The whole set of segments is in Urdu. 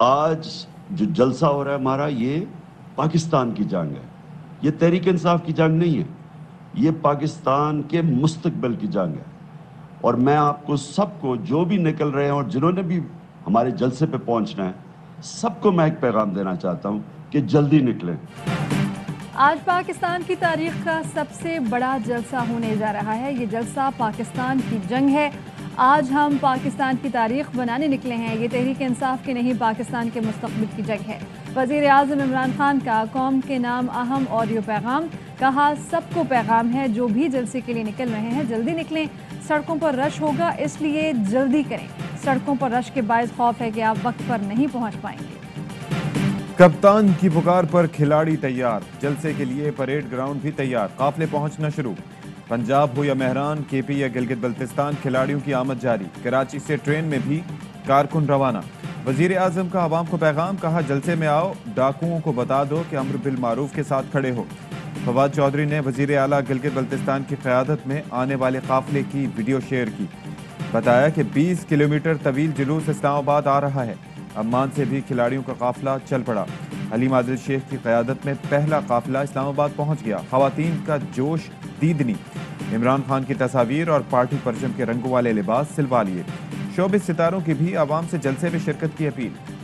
آج جو جلسہ ہو رہا ہے ہمارا، یہ پاکستان کی جنگ ہے، یہ تحریک انصاف کی جنگ نہیں ہے، یہ پاکستان کے مستقبل کی جنگ ہے۔ اور میں آپ کو سب کو، جو بھی نکل رہے ہیں اور جنہوں نے بھی ہمارے جلسے پہ پہنچنا ہے، سب کو میں ایک پیغام دینا چاہتا ہوں کہ جلدی نکلیں۔ آج پاکستان کی تاریخ کا سب سے بڑا جلسہ ہونے جا رہا ہے۔ یہ جلسہ پاکستان کی جنگ ہے۔ آج ہم پاکستان کی تاریخ بنانے نکلے ہیں۔ یہ تحریک انصاف کی نہیں، پاکستان کے مستقبل کی جنگ ہے۔ وزیر اعظم عمران خان کا قوم کے نام اہم آڈیو پیغام، کہا سب کو پیغام ہے، جو بھی جلسے کے لیے نکل رہے ہیں جلدی نکلیں، سڑکوں پر رش ہوگا اس لیے جلدی کریں۔ سڑکوں پر رش کے باعث خوف ہے کہ آپ وقت پر نہیں پہنچ پائیں گے۔ کپتان کی پکار پر کھلاڑی تیار، جلسے کے لیے پریڈ گراؤنڈ بھی تیار، قافلے پہنچنا شروع۔ پنجاب ہو یا مہران، کے پی یا گلگت بلتستان، کھلاڑیوں کی آمد جاری۔ کراچی سے ٹرین میں بھی کارکن روانہ۔ وزیر اعظم کا عوام کو پیغام، کہا جلسے میں آؤ، ڈاکوؤں کو بتا دو کہ امر بالمعروف کے ساتھ کھڑے ہو۔ فواد چودھری نے وزیر اعلیٰ گلگت بلتستان کی قیادت میں آنے والے قافلے کی ویڈیو شیئر کی، بتایا کہ 20 کلومیٹر طویل جلوس اسلام آباد آ رہا ہے۔ عمان سے بھی کھلاڑیوں کا قافلہ چل پڑا۔ حلیم عادل شیخ کی قیادت میں پہلا قافلہ اسلام آباد پہنچ گیا۔ خواتین کا جوش دیدنی، عمران خان کی تصاویر اور پارٹی پرچم کے رنگوں والے لباس سلوا لیے۔ شوبز ستاروں کی بھی عوام سے جلسے میں شرکت کی اپیل۔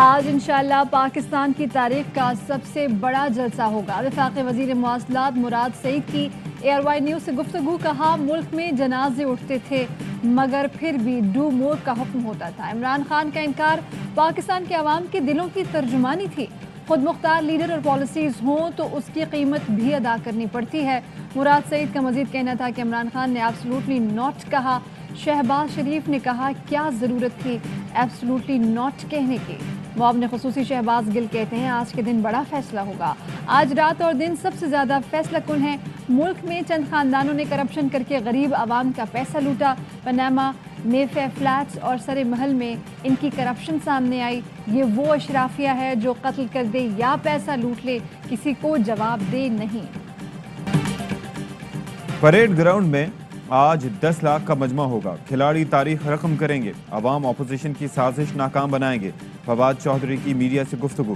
آج انشاءاللہ پاکستان کی تاریخ کا سب سے بڑا جلسہ ہوگا۔ وفاقی وزیر مواصلات مراد سعید کی ایئر وائی نیوز سے گفتگو، کہا ملک میں جنازے اٹھتے تھے مگر پھر بھی ڈو مور کا حکم ہوتا تھا۔ عمران خان کا انکار پاکستان کے عوام کے دلوں کی ترجمانی تھی۔ خود مختار لیڈر اور پالیسیز ہوں تو اس کی قیمت بھی ادا کرنی پڑتی ہے۔ مراد سعید کا مزید کہنا تھا کہ عمران خان نے ایبسلوٹلی ناٹ کہا۔ شہباز شریف نے کہا کیا ضرورت تھی ایبسلوٹلی ناٹ کہنے کی۔ معاون خصوصی شہباز گل کہتے ہیں آج کے دن بڑا فیصلہ ہوگا۔ آج رات اور دن سب سے زیادہ فیصلہ کن ہے۔ ملک میں چند خاندانوں نے کرپشن کر کے غریب عوام کا پیسہ لوٹا۔ پاناما، میفے فلیٹس اور سرے محل میں ان کی کرپشن سامنے آئی۔ یہ وہ اشرافیہ ہے جو قتل کر دے یا پیسہ لوٹ لے، کسی کو جواب دے نہیں۔ پریڈ گراؤنڈ میں آج 10 لاکھ کا مجمع ہوگا۔ کھلاڑی تاریخ رقم کریں گے، عوام اپوزیشن کی سازش ناکام بنائیں گے۔ فواد چودھری کی میڈیا سے گفتگو۔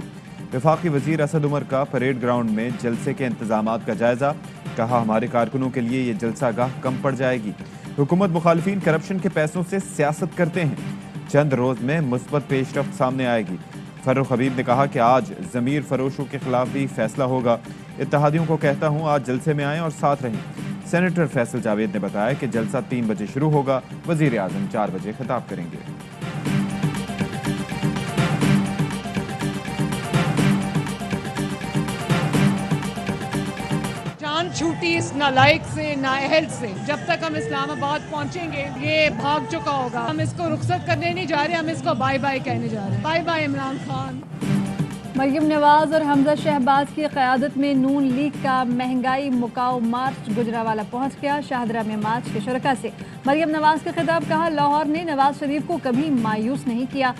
وفاقی وزیر اسد عمر کا پریڈ گراؤنڈ میں جلسے کے انتظامات کا جائزہ، کہا ہمارے کارکنوں کے لیے یہ جلسہ گاہ کم پڑ جائے گی۔ حکومت مخالفین کرپشن کے پیسوں سے سیاست کرتے ہیں، چند روز میں مثبت پیش رفت سامنے آئے گی۔ فرخ حبیب نے کہا کہ آج ضمیر فروشوں کے خلاف بھی فیصلہ ہوگا۔ اتحادیوں کو کہتا ہوں آج جلسے میں آئیں اور ساتھ رہیں۔ سینیٹر فیصل جاوید نے بتایا کہ جلسہ 3 بجے شروع ہوگا، وزیر اعظم 4 بجے خطاب کریں گے۔ جان چھوٹی اس نالائق سے، نااہل سے، جب تک ہم اسلام آباد پہنچیں گے یہ بھاگ چکا ہوگا۔ ہم اس کو رخصت کرنے نہیں جا رہے، ہم اس کو بائی بائی کہنے جا رہے ہیں۔ Bye bye Imran Khan. مریم نواز اور حمزہ شہباز کی قیادت میں نون لیگ کا مہنگائی مکاؤ مارچ گجرانوالہ پہنچ گیا۔ شاہدرہ میں مارچ کے شرکاء سے مریم نواز کا خطاب، کہا لاہور نے نواز شریف کو کبھی مایوس نہیں کیا۔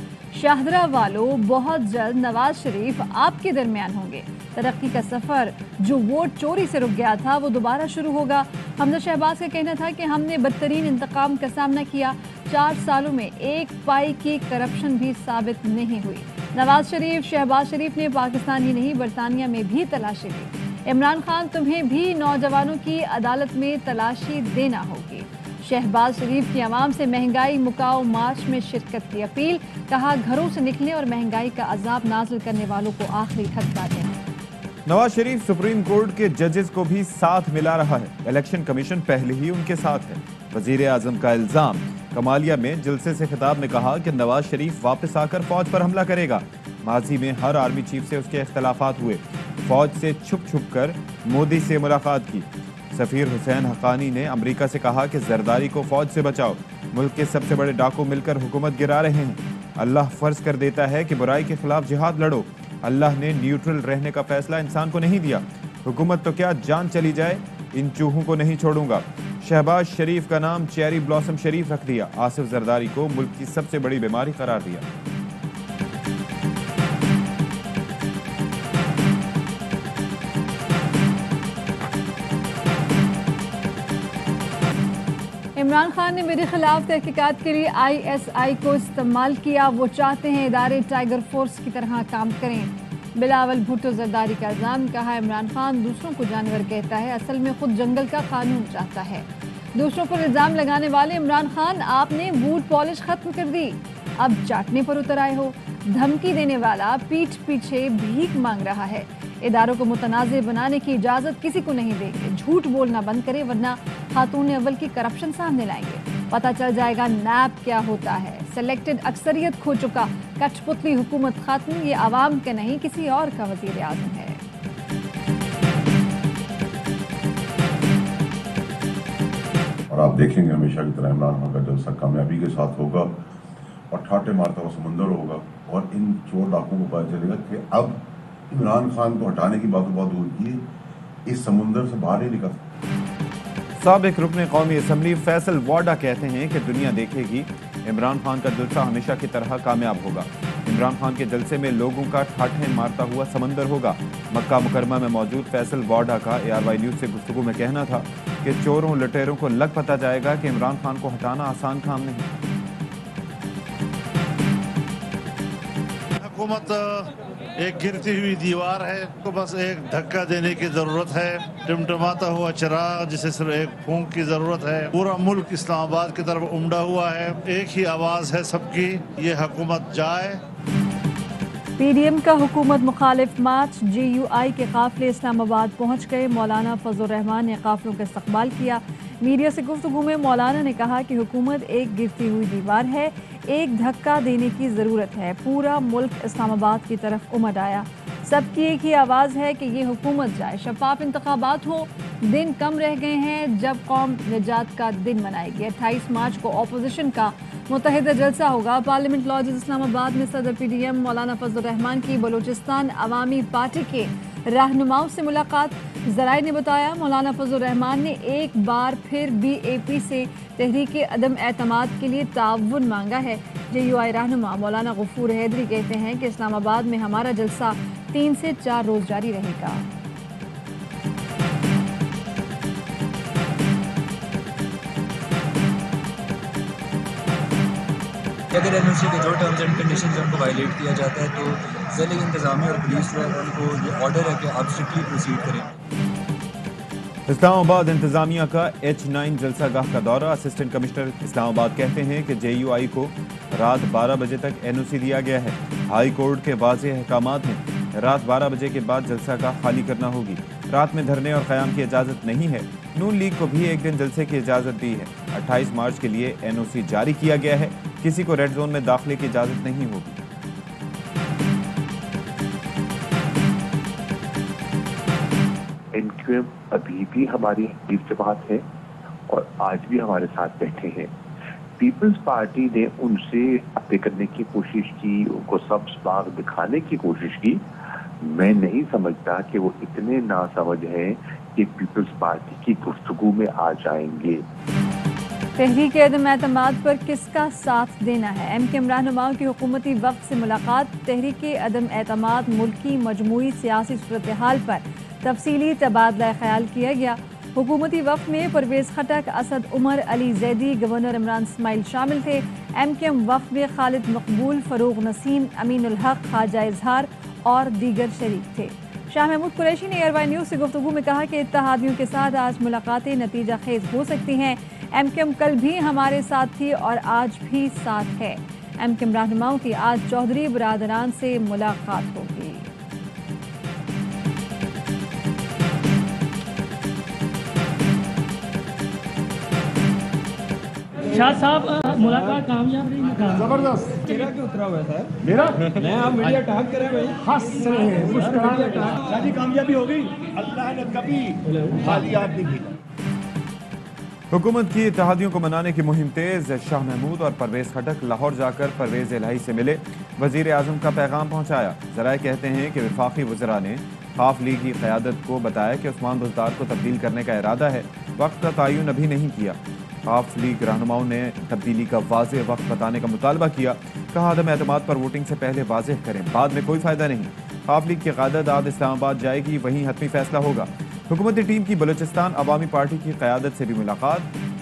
شاہدرہ والوں بہت جلد نواز شریف آپ کے درمیان ہوں گے۔ ترقی کا سفر جو ووٹ چوری سے رک گیا تھا وہ دوبارہ شروع ہوگا۔ حمزہ شہباز کا کہنا تھا کہ ہم نے بدترین انتقام کا سامنا کیا، 4 سالوں میں 1 پائی کی کرپشن بھی ثابت نہیں ہوئی۔ نواز شریف، شہباز شریف نے پاکستان ہی نہیں برطانیہ میں بھی تلاشی دی۔ عمران خان تمہیں بھی نوجوانوں کی عدالت میں تلاشی دینا ہوگی۔ شہباز شریف کی عوام سے مہنگائی مکاؤ مارچ میں شرکت کی اپیل، کہا گھروں سے نکلیں اور مہنگائی کا عذاب نازل کرنے والوں کو آخری دھکا دیں۔ نواز شریف سپریم کورٹ کے ججز کو بھی ساتھ ملا رہا ہے، الیکشن کمیشن پہلے ہی ان کے ساتھ ہے۔ وزیر اعظم کا الزام، کمالیہ میں جلسے سے خطاب میں کہا کہ نواز شریف واپس آ کر فوج پر حملہ کرے گا۔ ماضی میں ہر آرمی چیف سے اس کے اختلافات ہوئے، فوج سے چھپ چھپ کر مودی سے ملاقات کی۔ سفیر حسین حقانی نے امریکہ سے کہا کہ زرداری کو فوج سے بچاؤ، ملک کے سب سے بڑے ڈاکو مل کر حکومت گرا رہے ہیں۔ اللہ فرض کر دیتا ہے کہ برائی کے خلاف جہاد لڑو، اللہ نے نیوٹرل رہنے کا فیصلہ انسان کو نہیں دیا، حکومت تو کیا جان چلی جائے، ان چوہوں کو نہیں چھوڑوں گا۔ شہباز شریف کا نام چیری بلاسم شریف رکھ دیا، آصف زرداری کو ملک کی سب سے بڑی بیماری قرار دیا۔ عمران خان نے میرے خلاف تحقیقات کے لیے ISI کو استعمال کیا. وہ چاہتے ہیں ادارے ٹائیگر فورس کی طرح کام کریں. بلاول بھٹو زرداری کا الزام. کہا عمران خان دوسروں کو جانور کہتا ہے, اصل میں خود جنگل کا قانون چاہتا ہے. دوسروں پر الزام لگانے والے عمران خان, آپ نے بوٹ پالش ختم کر دی, اب چاٹنے پر اتر آئے ہو. دھمکی دینے والا پیٹھ پیچھے بھیک مانگ رہا ہے. اداروں کو متنازع بنانے کی اجازت کسی کو نہیں دیں گے. جھوٹ بولنا بند کرے ورنہ خاتون اول کی کرپشن سامنے لائیں گے. پتہ چل جائے گا نیب کیا ہوتا ہے. سلیکٹڈ اکثریت کھو چکا کٹھ پتلی حکومت ختم. یہ عوام کا نہیں کسی اور کا وزیر اعظم ہے. اور آپ دیکھیں گے ہمیشہ کی طرح عمران خان کا جلسہ کامیابی کے ساتھ ہوگا اور ٹھاٹے مارتا ہوا سمندر ہوگا. اور ان چور ڈاکوں کو پتہ چلے گا کہ اب عمران خان کو ہٹانے کی باتوں بات دور کی, اس سمندر سے باہر نہیں نکل سکتے. سابق رکن قومی اسمبلی فیصل واڈا کہتے ہیں کہ دنیا دیکھے گی عمران خان کا جلسہ ہمیشہ کی طرح کامیاب ہوگا. عمران خان کے جلسے میں لوگوں کا ٹھاٹھے مارتا ہوا سمندر ہوگا. مکہ مکرمہ میں موجود فیصل واڈا کا ARY نیوز سے گفتگو میں کہنا تھا کہ چوروں لٹیروں کو لگ پتہ جائے گا کہ عمران خان کو ہٹانا آسان کام نہیں. حکومت ایک گرتی ہوئی دیوار ہے, تو بس ایک دھکا دینے کی ضرورت ہے. ٹمٹماتا ہوا چراغ جسے صرف ایک پھونک کی ضرورت ہے. پورا ملک اسلام آباد کی طرف امڑا ہوا ہے. ایک ہی آواز ہے سب کی, یہ حکومت جائے. PDM کا حکومت مخالف مارچ. GUI کے قافلے اسلام آباد پہنچ گئے. مولانا فضل الرحمان نے قافلوں کا استقبال کیا. میڈیا سے گفتگو میں مولانا نے کہا کہ حکومت ایک گرتی ہوئی دیوار ہے, ایک دھکا دینے کی ضرورت ہے. پورا ملک اسلام آباد کی طرف امڑ آیا. سب کی ایک ہی آواز ہے کہ یہ حکومت جائے. شفاف انتخابات ہوں. دن کم رہ گئے ہیں جب قوم نجات کا دن منائے گی. 28 مارچ کو اپوزیشن کا متحدہ جلسہ ہوگا. پارلیمنٹ لاجز اسلام آباد میں صدر PDM مولانا فضل الرحمان کی بلوچستان عوامی پارٹی کے رہنماؤں سے ملاقات. ذرائع نے بتایا مولانا فضل الرحمان نے ایک بار پھر BAP سے تحریک عدم اعتماد کے لیے تعاون مانگا ہے. GUI رہنما مولانا غفور حیدری کہتے ہیں کہ اسلام آباد میں ہمارا جلسہ 3 سے 4 روز جاری رہے گا. اگر NOC کے جو ٹرمز اینڈ کنڈیشنز ان کو وائلیٹ کیا جاتا ہے تو ضلعی انتظامیہ اور پولیس ان کو یہ آرڈر ہے کہ آپ اسٹرکٹلی پروسیڈ کریں. اسلام آباد انتظامیہ کا H9 جلسہ گاہ کا دورہ. اسسٹنٹ کمشنر اسلام آباد کہتے ہیں کہ GUI کو رات 12 بجے تک NOC دیا گیا ہے. ہائی کورٹ کے واضح احکامات ہیں. رات 12 بجے کے بعد جلسہ گاہ خالی کرنا ہوگی. رات میں دھرنے اور قیام کی اجازت نہیں ہے. نون لیگ کو بھی ایک دن جلسے کی اجازت دی ہے. 28 مارچ کے لیے NOC جاری کیا گیا ہے. کسی کو ریڈ زون میں داخلے کی اجازت نہیں ہوگی. NQM ابھی بھی ہماری حریف جماعت ہے اور آج بھی ہمارے ساتھ بیٹھے ہیں. پیپلز پارٹی نے ان سے باتیں کرنے کی کوشش کی, ان کو سبز باغ دکھانے کی کوشش کی. میں نہیں سمجھتا کہ وہ اتنے ناسمجھ ہیں کہ پیپلز پارٹی کی گفتگو میں آ جائیں گے. تحریک عدم اعتماد پر کس کا ساتھ دینا ہے؟ MKM رہنماؤں کی حکومتی وفد سے ملاقات. تحریک عدم اعتماد ملکی مجموعی سیاسی صورتحال پر تفصیلی تبادلہ خیال کیا گیا. حکومتی وفد میں پرویز خٹک, اسد عمر, علی زیدی, گورنر عمران اسماعیل شامل تھے. MKM وفد میں خالد مقبول, فروغ نسیم, امین الحق, خواجہ اظہار اور دیگر شریک تھے. شاہ محمود قریشی نے ARY نیوز سے گفتگو میں کہا کہ اتحادیوں کے ساتھ آج ملاقاتیں نتیجہ خیز ہو سکتی ہیں. MKM کل بھی ہمارے ساتھ تھی اور آج بھی ساتھ ہے. MKM رہنماؤں کی آج چودھری برادران سے ملاقات ہوگی. شاہ صاحب ملاقات کامیاب رہی. زبردست. چہرہ کیوں اترا ہوا ہے میرا؟ میں آپ میڈیا ٹاک کریں بھائی, ہنس رہے ہیں, مسکرا رہے ہیں. شادی کامیابی ہو گئی, اللہ نے کبھی خالی ہاتھ نہیں بھیجا. حکومت کی اتحادیوں کو منانے کی مہم تیز. شاہ محمود اور پرویز خٹک لاہور جا کر پرویز الہی سے ملے, وزیر اعظم کا پیغام پہنچایا. ذرائع کہتے ہیں کہ وفاقی وزراء نے خاف لیگ کی قیادت کو بتایا کہ عثمان بزدار کو تبدیل کرنے کا ارادہ ہے. وقت کا تعین ابھی نہیں کیا. خاف لیگ رہنماؤں نے تبدیلی کا واضح وقت بتانے کا مطالبہ کیا. کہا عدم اعتماد پر ووٹنگ سے پہلے واضح کریں, بعد میں کوئی فائدہ نہیں. خاف لیگ کی قیادت آج اسلام آباد جائے گی, وہیں حتمی فیصلہ ہوگا. حکومتی ٹیم کی بلوچستان عوامی پارٹی کی قیادت سے بھی ملاقات.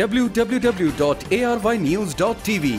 www.arynews.tv।